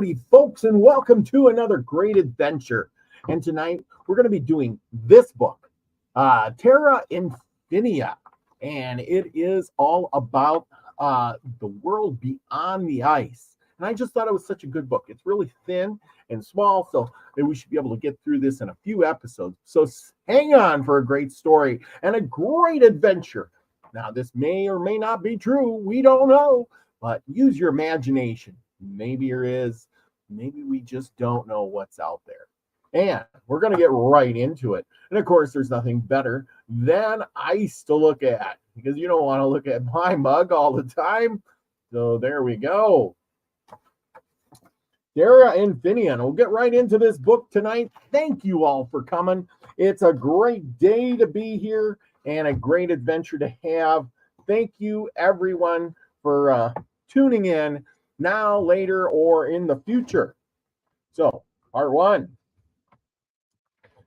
Howdy, folks, and welcome to another great adventure. And tonight we're going to be doing this book, Terra-Infinita, and it is all about the world beyond the ice. And I just thought it was such a good book. It's really thin and small, so we should be able to get through this in a few episodes. So hang on for a great story and a great adventure. Now, this may or may not be true. We don't know, but use your imagination. Maybe there is. Maybe we just don't know what's out there. And we're going to get right into it. And of course, there's nothing better than ice to look at, because you don't want to look at my mug all the time. So there we go. Terra-Infinita. We'll get right into this book tonight. Thank you all for coming. It's a great day to be here and a great adventure to have. Thank you, everyone, for tuning in now, later, or in the future. So, part one.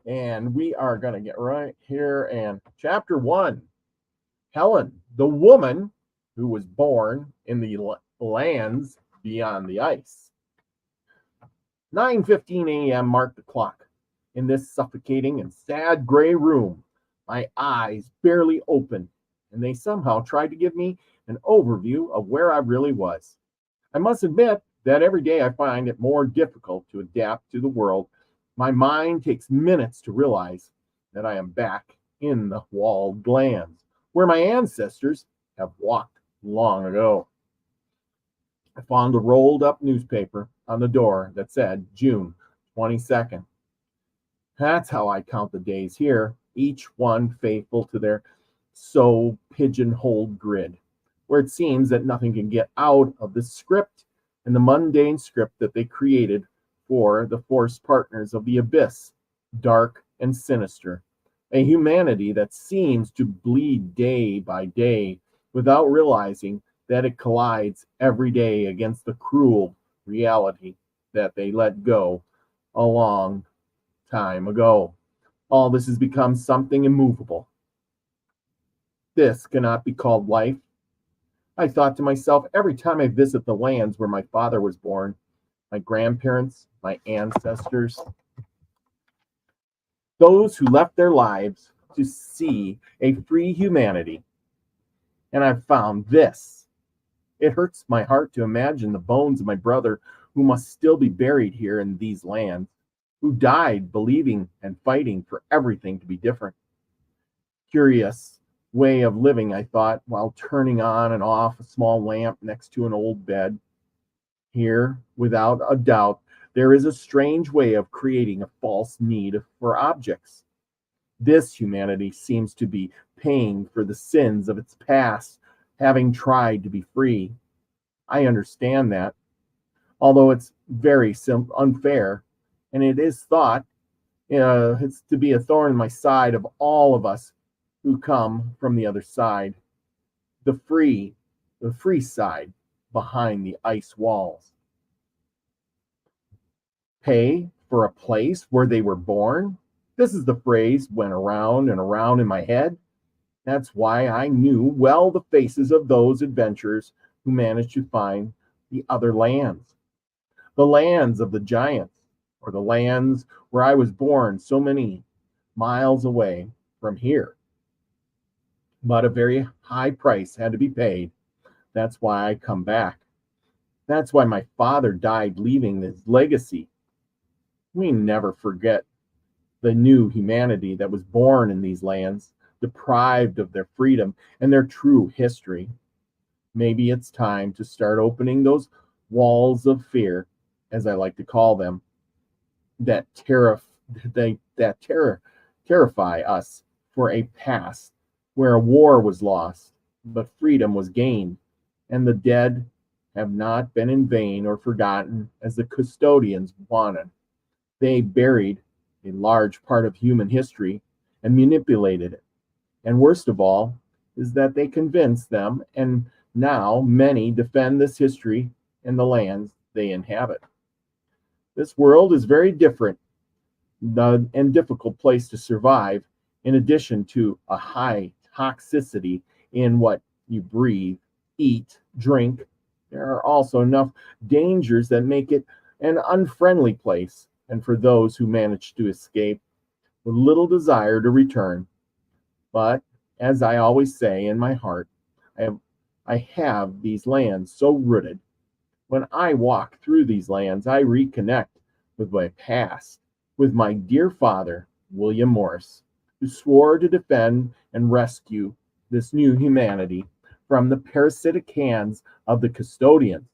And we are going to get right here. And chapter one. Helen, the woman who was born in the lands beyond the ice. 9:15 a.m. marked the clock. In this suffocating and sad gray room, my eyes barely opened, and they somehow tried to give me an overview of where I really was. I must admit that every day I find it more difficult to adapt to the world. My mind takes minutes to realize that I am back in the walled lands, where my ancestors have walked long ago. I found a rolled up newspaper on the door that said June 22nd. That's how I count the days here, each one faithful to their so pigeonholed grid, where it seems that nothing can get out of the script and the mundane script that they created for the forced partners of the abyss, dark and sinister, a humanity that seems to bleed day by day without realizing that it collides every day against the cruel reality that they let go a long time ago. All this has become something immovable. This cannot be called life. I thought to myself every time I visit the lands where my father was born, my grandparents, my ancestors, those who left their lives to see a free humanity. And I've found this. It hurts my heart to imagine the bones of my brother who must still be buried here in these lands, who died believing and fighting for everything to be different. Curious way of living, I thought, while turning on and off a small lamp next to an old bed. Here, without a doubt, there is a strange way of creating a false need for objects. This humanity seems to be paying for the sins of its past, having tried to be free. I understand that, although it's very unfair, and it is thought it's to be a thorn in my side of all of us who come from the other side, the free side behind the ice walls. Pay for a place where they were born? This is the phrase went around and around in my head. That's why I knew well the faces of those adventurers who managed to find the other lands. The lands of the giants, or the lands where I was born so many miles away from here. But a very high price had to be paid. That's why I come back. That's why my father died leaving his legacy. We never forget the new humanity that was born in these lands, deprived of their freedom and their true history. Maybe it's time to start opening those walls of fear, as I like to call them, that terrify us for a past where a war was lost, but freedom was gained, and the dead have not been in vain or forgotten as the custodians wanted. They buried a large part of human history and manipulated it. And worst of all is that they convinced them, and now many defend this history and the lands they inhabit. This world is very different and difficult place to survive, in addition to a high toxicity in what you breathe, eat, drink. There are also enough dangers that make it an unfriendly place, and for those who manage to escape with little desire to return. But as I always say in my heart, I have, I have these lands so rooted. When I walk through these lands, I reconnect with my past, with my dear father, William Morris, who swore to defend and rescue this new humanity from the parasitic hands of the custodians.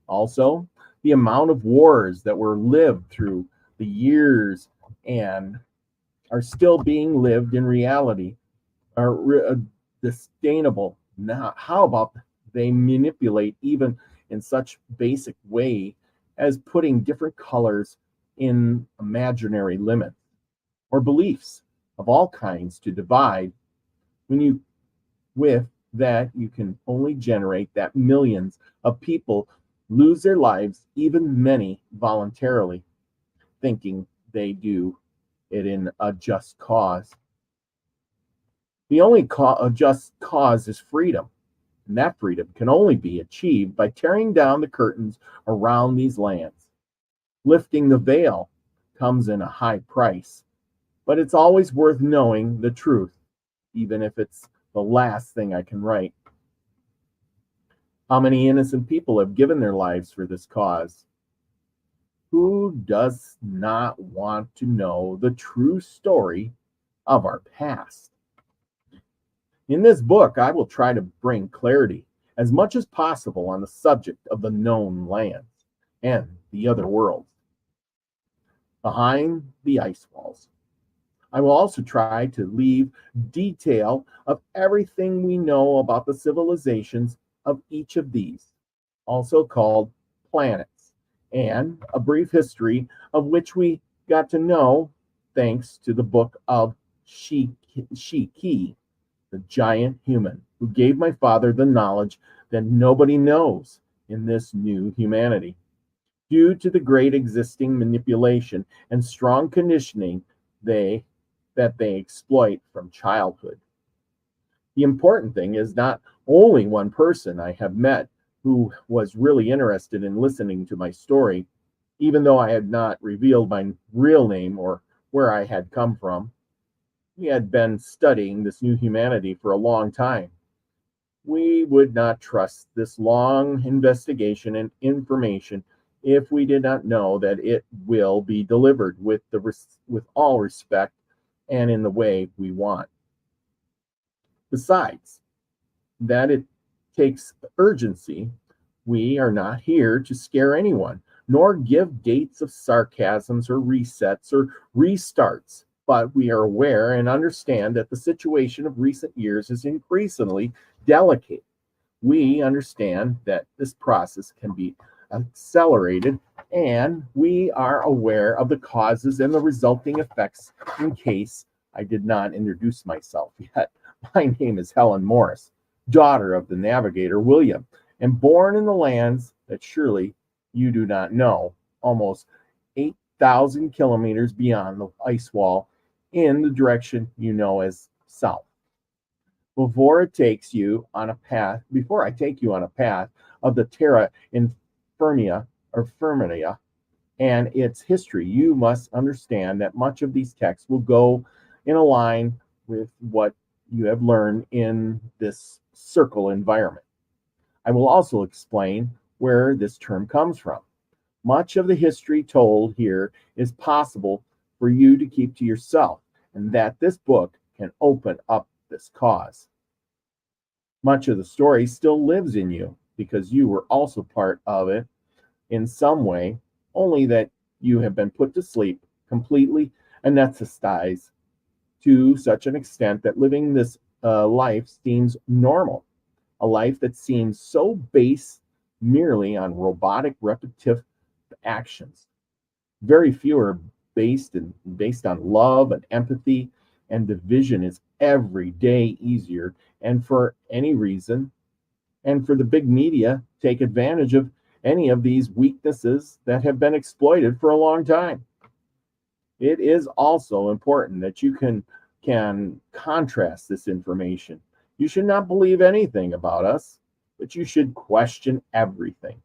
Also, the amount of wars that were lived through the years and are still being lived in reality are disdainable. Now, how about they manipulate even in such basic way as putting different colors in imaginary limits or beliefs of all kinds to divide when you with that you can only generate that millions of people lose their lives, even many voluntarily, thinking they do it in a just cause. The only a just cause is freedom, and that freedom can only be achieved by tearing down the curtains around these lands. Lifting the veil comes in a high price, but it's always worth knowing the truth, even if it's the last thing I can write. How many innocent people have given their lives for this cause? Who does not want to know the true story of our past? In this book, I will try to bring clarity as much as possible on the subject of the known lands and the other worlds behind the ice walls. I will also try to leave detail of everything we know about the civilizations of each of these, also called planets, and a brief history of which we got to know thanks to the book of Shiki, the giant human, who gave my father the knowledge that nobody knows in this new humanity. Due to the great existing manipulation and strong conditioning that they exploit from childhood. The important thing is not only one person I have met who was really interested in listening to my story, even though I had not revealed my real name or where I had come from. We had been studying this new humanity for a long time. We would not trust this long investigation and information if we did not know that it will be delivered with all respect and in the way we want. Besides that, it takes urgency. We are not here to scare anyone, nor give dates of sarcasms or resets or restarts, but we are aware and understand that the situation of recent years is increasingly delicate. We understand that this process can be accelerated, and we are aware of the causes and the resulting effects. In case I did not introduce myself yet, my name is Helen Morris, daughter of the navigator William, and born in the lands that surely you do not know, almost 8,000 kilometers beyond the ice wall in the direction you know as south. Before I take you on a path of the Terra-Infinita and its history, you must understand that much of these texts will go in a line with what you have learned in this circle environment. I will also explain where this term comes from. Much of the history told here is possible for you to keep to yourself, and that this book can open up this cause. Much of the story still lives in you because you were also part of it in some way, only that you have been put to sleep, completely anesthetized to such an extent that living this life seems normal, a life that seems so based merely on robotic, repetitive actions. Very few are based on love and empathy, and division is every day easier, and for any reason, and for the big media take advantage of any of these weaknesses that have been exploited for a long time. It is also important that you can contrast this information. You should not believe anything about us, but you should question everything.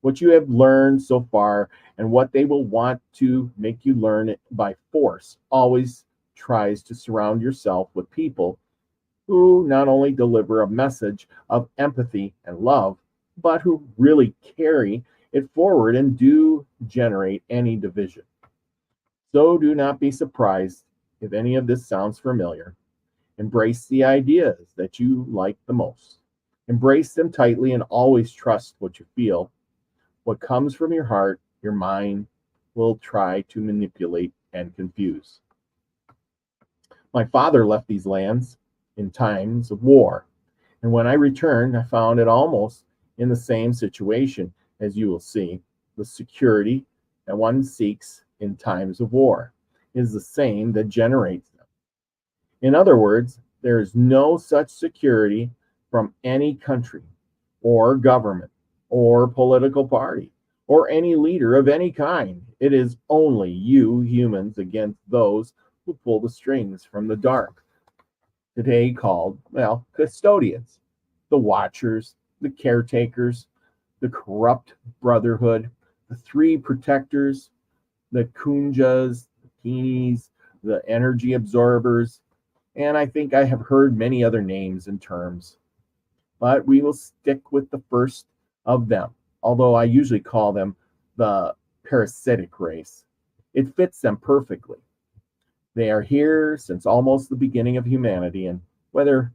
what you have learned so far and what they will want to make you learn it by force. Always tries to surround yourself with people who not only deliver a message of empathy and love, but who really carry it forward and do generate any division. So do not be surprised if any of this sounds familiar. Embrace the ideas that you like the most. Embrace them tightly and always trust what you feel. What comes from your heart, your mind will try to manipulate and confuse. My father left these lands in times of war, and when I returned, I found it almost in the same situation as you will see. The security that one seeks in times of war is the same that generates them. In other words, there is no such security from any country or government or political party or any leader of any kind. It is only you humans against those who pull the strings from the dark, today called, well, custodians, the watchers, the caretakers, the corrupt brotherhood, the three protectors, the kunjas, the keenies, the energy absorbers, and I think I have heard many other names and terms. But we will stick with the first of them, although I usually call them the parasitic race. It fits them perfectly. They are here since almost the beginning of humanity, and whether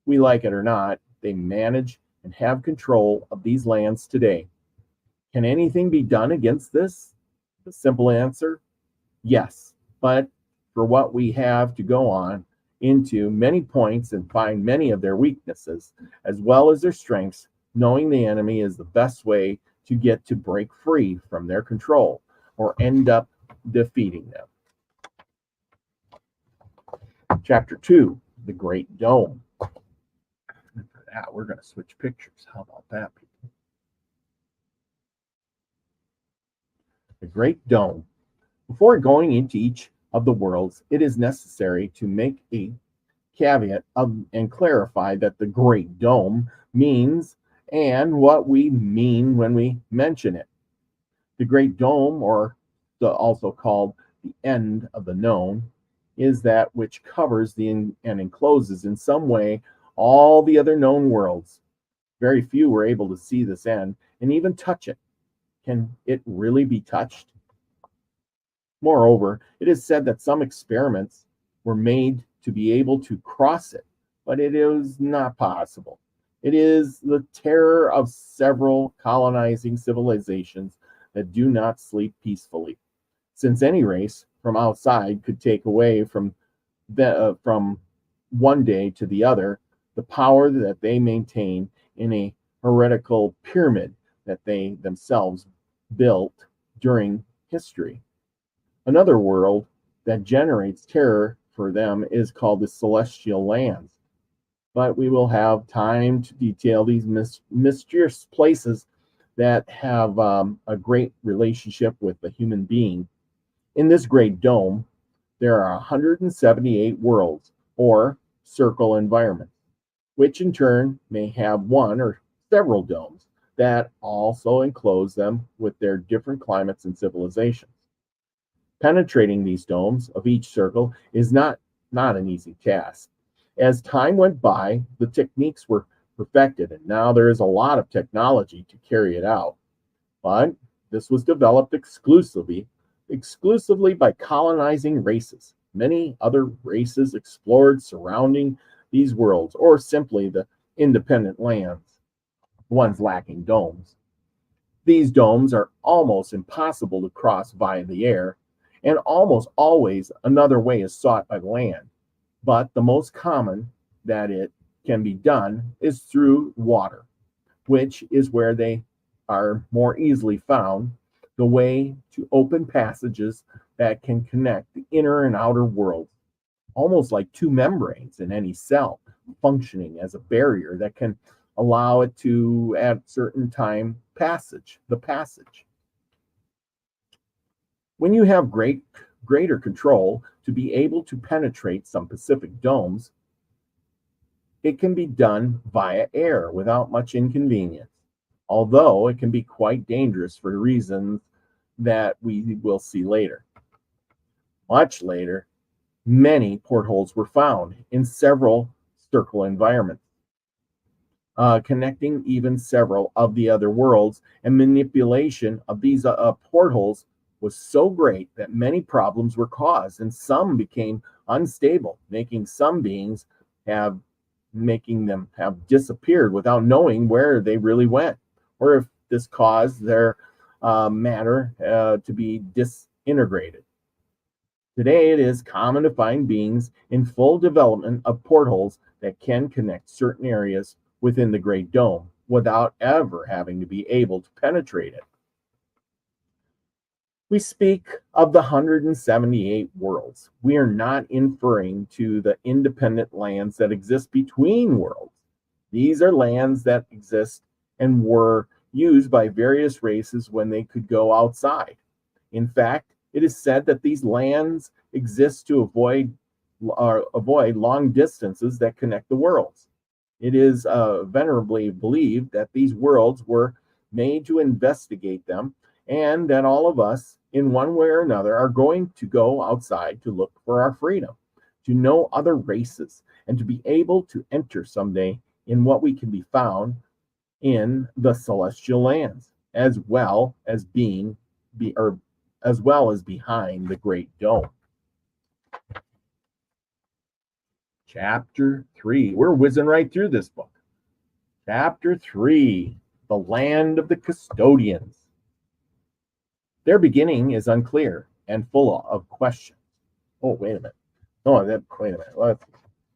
we like it or not, they manage and have control of these lands today. Can anything be done against this? The simple answer, yes. But for what we have to go on into many points and find many of their weaknesses as well as their strengths, knowing the enemy is the best way to get to break free from their control or end up defeating them. Chapter 2, The Great Dome. And for that, we're going to switch pictures. How about that, people? The Great Dome. Before going into each of the worlds, it is necessary to make a caveat and clarify that the Great Dome means and what we mean when we mention it. The Great Dome, or also called the end of the known, is that which covers and encloses in some way all the other known worlds. Very few were able to see this end and even touch it. Can it really be touched? Moreover, it is said that some experiments were made to be able to cross it, but it is not possible. It is the terror of several colonizing civilizations that do not sleep peacefully, since any race from outside could take away from one day to the other the power that they maintain in a heretical pyramid that they themselves built during history. Another world that generates terror for them is called the Celestial Lands. But we will have time to detail these mysterious places that have a great relationship with the human being. In this great dome, there are 178 worlds, or circle environments, which in turn may have one or several domes that also enclose them with their different climates and civilizations. Penetrating these domes of each circle is not an easy task. As time went by, the techniques were perfected, and now there is a lot of technology to carry it out. But this was developed exclusively by colonizing races. Many other races explored surrounding these worlds, or simply the independent lands, ones lacking domes. These domes are almost impossible to cross via the air, and almost always another way is sought by land. But the most common that it can be done is through water, which is where they are more easily found, the way to open passages that can connect the inner and outer worlds, almost like two membranes in any cell, functioning as a barrier that can allow it to, at certain time, the passage. When you have greater control to be able to penetrate some Pacific domes, it can be done via air without much inconvenience. although it can be quite dangerous for reasons that we will see later. Much later, many portholes were found in several circle environments, connecting even several of the other worlds, and manipulation of these portholes was so great that many problems were caused, and some became unstable, making them have disappeared without knowing where they really went, or if this caused their matter to be disintegrated. Today, it is common to find beings in full development of portholes that can connect certain areas within the Great Dome without ever having to be able to penetrate it. We speak of the 178 worlds. We are not inferring to the independent lands that exist between worlds. These are lands that exist and were used by various races when they could go outside. In fact, it is said that these lands exist to avoid long distances that connect the worlds. It is venerably believed that these worlds were made to investigate them, and that all of us, in one way or another, are going to go outside to look for our freedom, to know other races, and to be able to enter someday in what we can be found in the celestial lands, as well as behind the Great Dome. Chapter 3. We're whizzing right through this book. Chapter 3. The Land of the Custodians. Their beginning is unclear and full of questions. Oh, wait a minute. Wait a minute.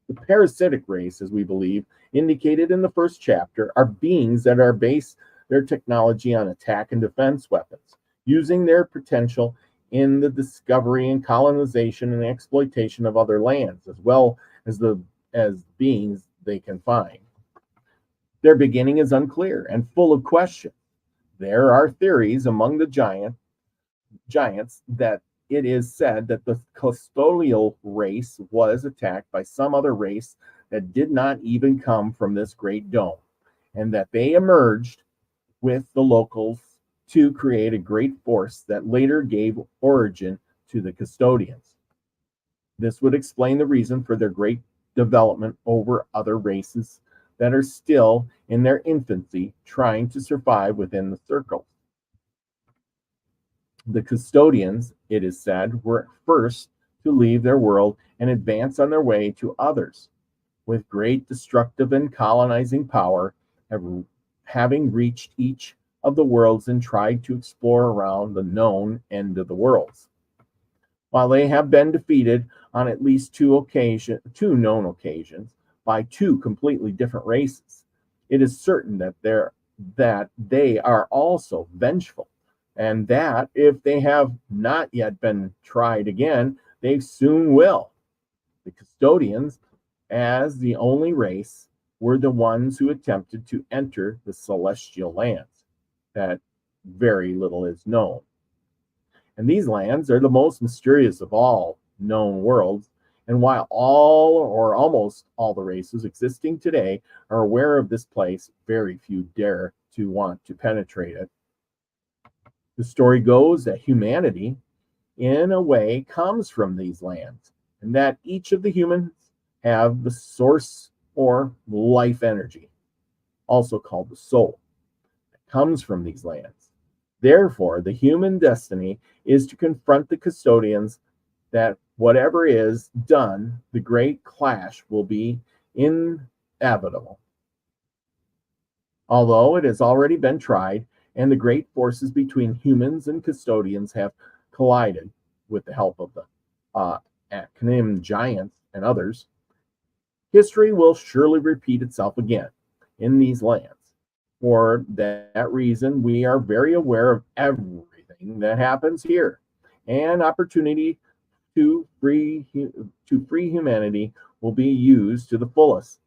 The parasitic race, as we believe, indicated in the first chapter, are beings that are based their technology on attack and defense weapons, using their potential in the discovery and colonization and exploitation of other lands, as well as beings they can find. Their beginning is unclear and full of questions. There are theories among the giants that it is said that the custodial race was attacked by some other race that did not even come from this Great Dome, and that they emerged with the locals to create a great force that later gave origin to the custodians. This would explain the reason for their great development over other races that are still in their infancy trying to survive within the circle. The custodians, it is said, were first to leave their world and advance on their way to others, with great destructive and colonizing power, having reached each of the worlds and tried to explore around the known end of the worlds. While they have been defeated on at least two known occasions by two completely different races, it is certain that they are also vengeful, and that if they have not yet been tried again, they soon will. The custodians, as the only race, were the ones who attempted to enter the celestial lands, that very little is known. And these lands are the most mysterious of all known worlds, and while all or almost all the races existing today are aware of this place, very few dare to want to penetrate it. The story goes that humanity, in a way, comes from these lands, and that each of the humans have the source or life energy, also called the soul, that comes from these lands. Therefore, the human destiny is to confront the custodians, that whatever is done, the great clash will be inevitable. Although it has already been tried, and the great forces between humans and custodians have collided with the help of the acronym giants and others, history will surely repeat itself again in these lands. For that reason, we are very aware of everything that happens here, and opportunity to free humanity will be used to the fullest.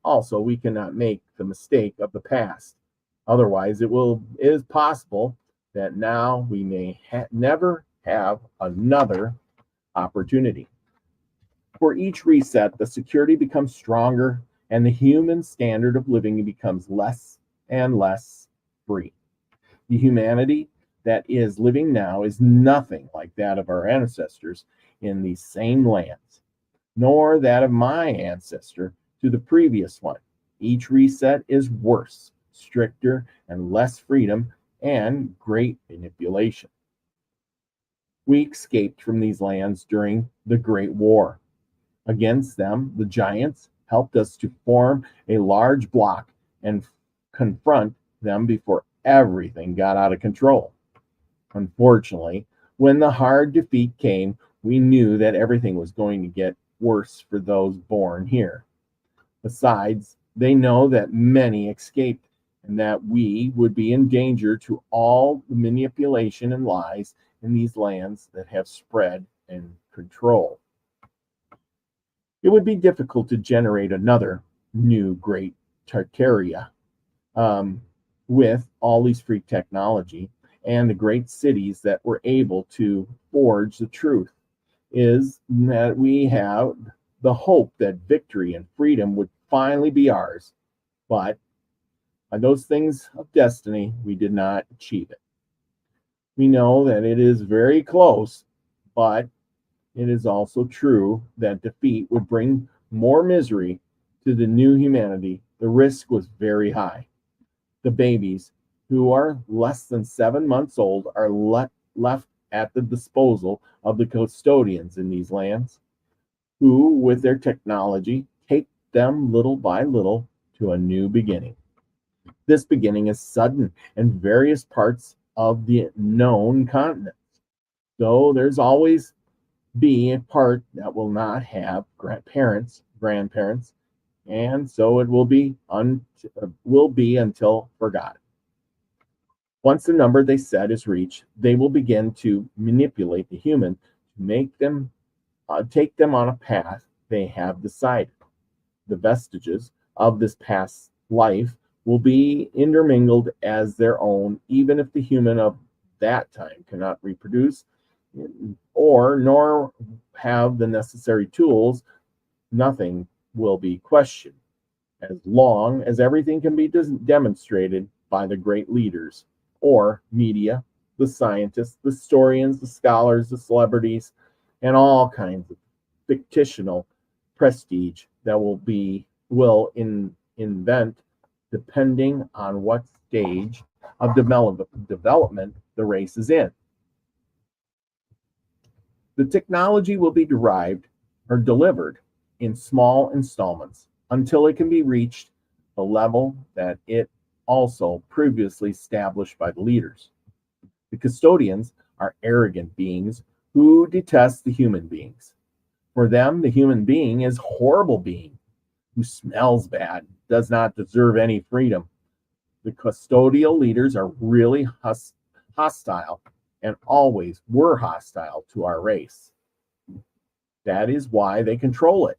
Also, we cannot make the mistake of the past. Otherwise, it is possible that now we may never have another opportunity. For each reset, the security becomes stronger, and the human standard of living becomes less and less free. The humanity that is living now is nothing like that of our ancestors in these same lands, nor that of my ancestor to the previous one. Each reset is worse, stricter, and less freedom, and great manipulation. We escaped from these lands during the Great War. Against them, the giants helped us to form a large block and confront them before everything got out of control. Unfortunately, when the hard defeat came, we knew that everything was going to get worse for those born here. Besides, they know that many escaped and that we would be in danger to all the manipulation and lies in these lands that have spread and control. It would be difficult to generate another new great Tartaria with all these free technology and the great cities that were able to forge the truth. Is that we have the hope that victory and freedom would finally be ours, but by those things of destiny, we did not achieve it. We know that it is very close, but it is also true that defeat would bring more misery to the new humanity. The risk was very high. The babies, who are less than 7 months old, are left at the disposal of the custodians in these lands, who, with their technology, take them little by little to a new beginning. This beginning is sudden in various parts of the known continents. So there's always be a part that will not have grandparents, and so it will be until forgotten. Once the number they set is reached, they will begin to manipulate the human to make them take them on a path they have decided. The vestiges of this past life will be intermingled as their own, even if the human of that time cannot reproduce or nor have the necessary tools. Nothing will be questioned as long as everything can be demonstrated by the great leaders or media, the scientists, the historians, the scholars, the celebrities, and all kinds of fictional prestige that will invent depending on what stage of development the race is in. The technology will be derived or delivered in small installments until it can be reached the level that it also previously established by the leaders. The custodians are arrogant beings who detest the human beings. For them, the human being is a horrible being who smells bad, does not deserve any freedom. The custodial leaders are really hostile and always were hostile to our race. That is why they control it.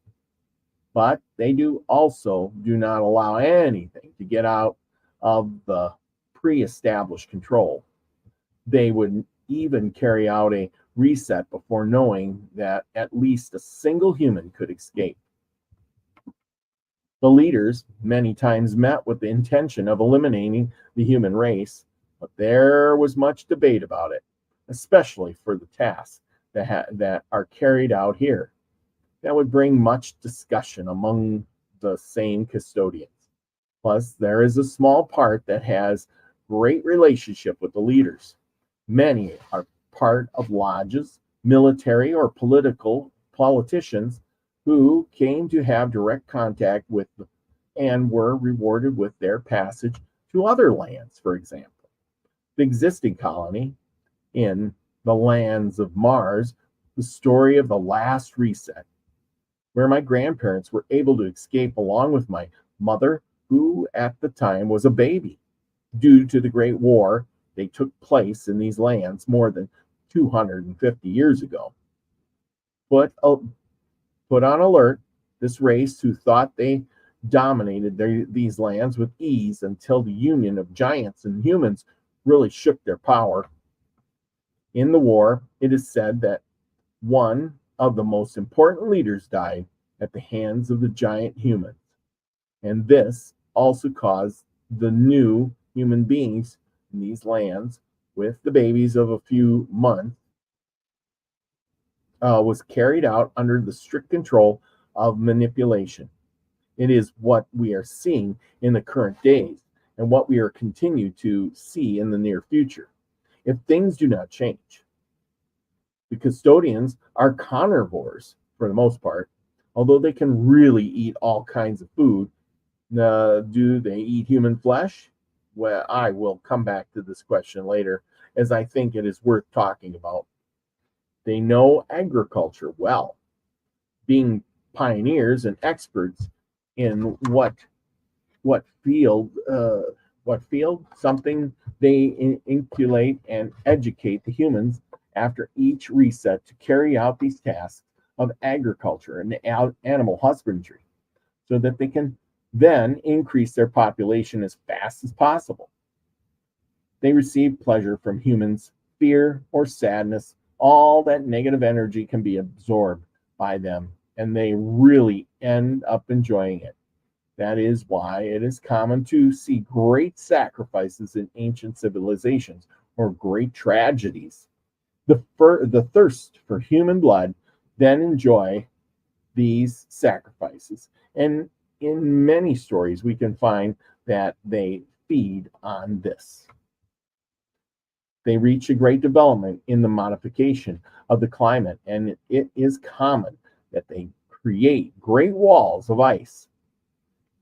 But they do not allow anything to get out of the pre-established control. They would even carry out a reset before knowing that at least a single human could escape. The leaders many times met with the intention of eliminating the human race, but there was much debate about it, especially for the tasks that are carried out here. That would bring much discussion among the same custodians. Plus, there is a small part that has great relationship with the leaders. Many are part of lodges, military or politicians who came to have direct contact with and were rewarded with their passage to other lands, for example. The existing colony in the lands of Mars, the story of the last reset, where my grandparents were able to escape along with my mother, who at the time was a baby. Due to the Great War, they took place in these lands more than 250 years ago. Put on alert, this race who thought they dominated these lands with ease until the union of giants and humans really shook their power. In the war, it is said that one of the most important leaders died at the hands of the giant humans, and this also caused the new human beings in these lands with the babies of a few months was carried out under the strict control of manipulation. It is what we are seeing in the current days and what we are continue to see in the near future. If things do not change, the custodians are carnivores for the most part, although they can really eat all kinds of food. Do they eat human flesh? Well, I will come back to this question later, as I think it is worth talking about. They know agriculture well, being pioneers and experts in what field, something they inculcate and educate the humans after each reset to carry out these tasks of agriculture and animal husbandry, so that they can then increase their population as fast as possible. They receive pleasure from humans, fear or sadness. All that negative energy can be absorbed by them, and they really end up enjoying it. That is why it is common to see great sacrifices in ancient civilizations or great tragedies. The thirst for human blood then enjoy these sacrifices. And in many stories, we can find that they feed on this. They reach a great development in the modification of the climate, and it is common that they create great walls of ice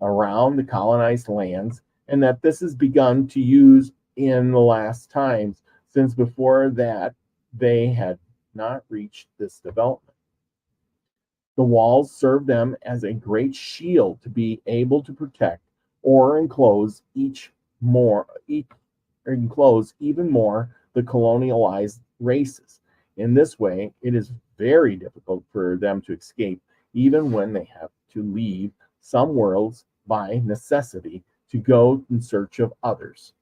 around the colonized lands, and that this has begun to use in the last times, since before that they had not reached this development. The walls serve them as a great shield to be able to protect or enclose even more the colonialized races. In this way, it is very difficult for them to escape, even when they have to leave some worlds by necessity to go in search of others.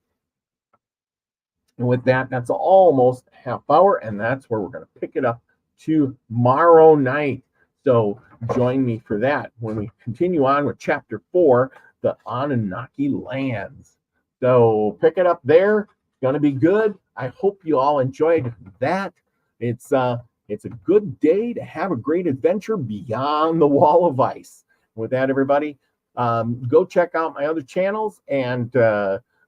And with that, that's almost half hour, and that's where we're going to pick it up tomorrow night. So join me for that when we continue on with Chapter 4, the Anunnaki Lands. So pick it up there. It's going to be good. I hope you all enjoyed that. It's a good day to have a great adventure beyond the wall of ice. With that, everybody, go check out my other channels and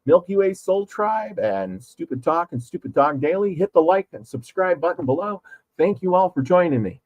Milky Way Soul Tribe and Stupid Talk and Stupid Dog Daily. Hit the like and subscribe button below. Thank you all for joining me.